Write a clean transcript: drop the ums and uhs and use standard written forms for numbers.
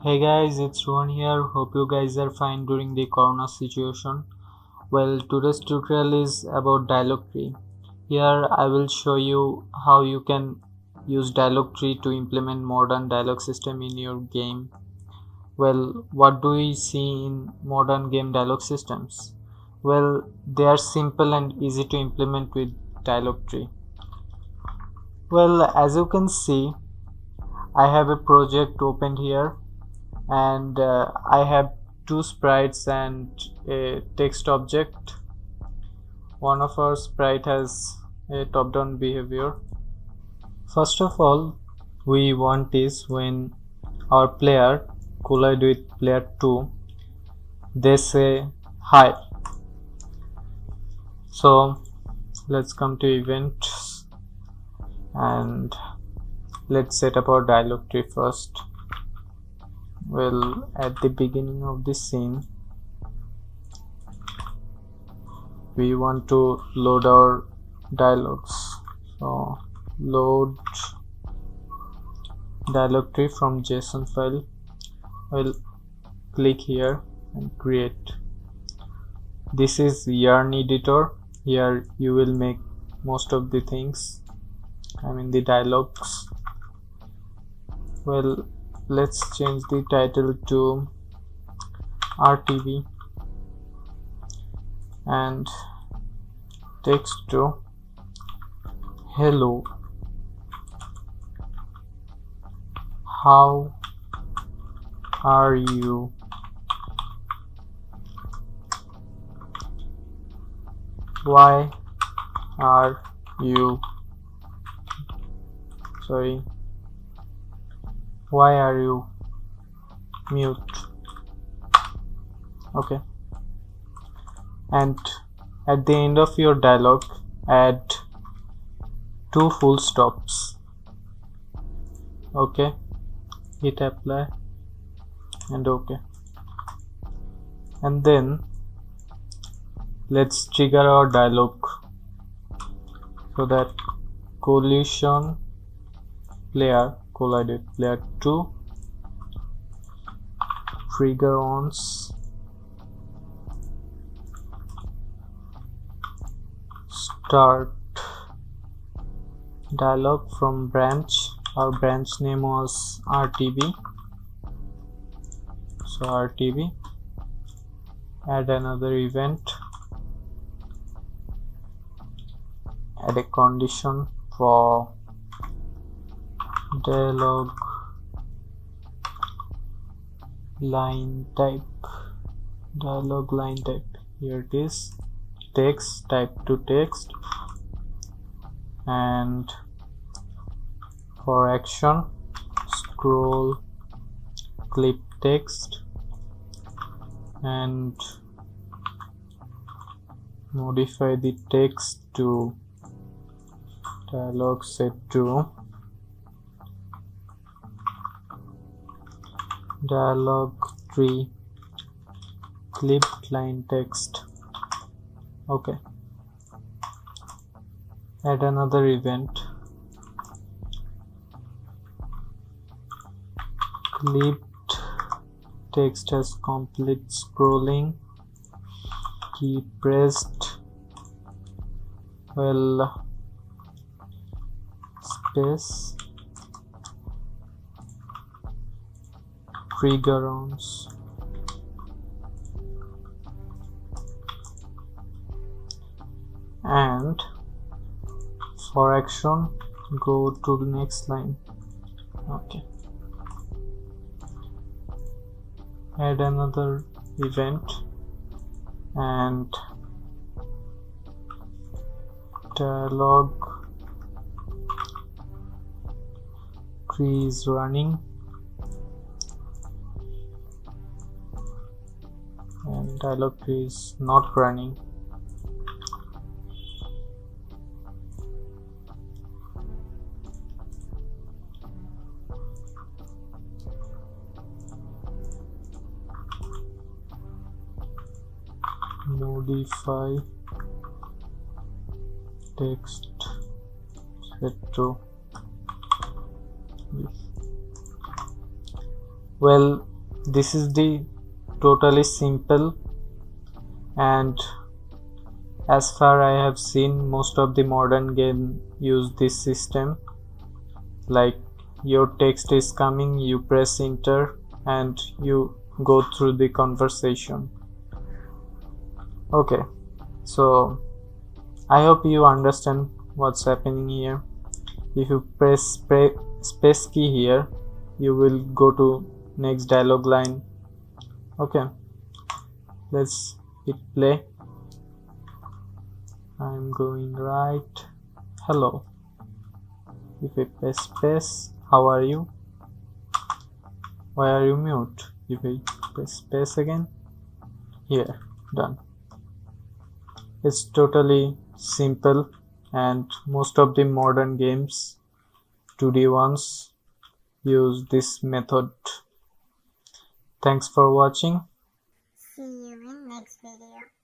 Hey guys, it's Ron here. Hope you guys are fine during the corona situation. Well, today's tutorial is about dialog tree. Here I will show you how you can use dialog tree to implement modern dialog system in your game. Well, what do we see in modern game dialog systems? Well, they are simple and easy to implement with dialog tree. Well, as you can see, I have a project opened here and I have two sprites and a text object. One of our sprite has a top-down behavior. First of all, we want is when our player collide with player 2, they say hi. So let's come to events and let's set up our dialog tree first. Well, at the beginning of the scene, we want to load our dialogues. So load dialog tree from JSON file. We'll click here and create. This is yarn editor. Here you will make most of the things, the dialogues. Well, let's change the title to RTB and text to hello, how are you? Why are you why are you mute? Okay, and at the end of your dialogue add 2 full stops. Okay, hit apply and okay, and then let's trigger our dialogue so that collision player collide with player 2, trigger ons, start dialog from branch. Our branch name was RTB, so RTB, add another event, add a condition for dialog line type, here it is, text, type to text, and for action scroll clip text and modify the text to dialog set to dialog tree clipped line text. Okay, add another event, clipped text as complete scrolling, key pressed, well, space, trigger ons, and for action go to the next line. Okay, add another event and dialog tree is running and dialog tree is not running. Modify text set to this. Well, This is the totally simple, and as far I have seen, most of the modern game use this system. Like, your text is coming, you press enter and you go through the conversation. Okay, so I hope you understand what's happening here. If you press space key here, you will go to next dialog line. Okay, let's hit play. I'm going right. Hello. If I press space, how are you? Why are you mute? If I press space again, here, done. It's totally simple, and most of the modern games, 2D ones, use this method. Thanks for watching. See you in next video.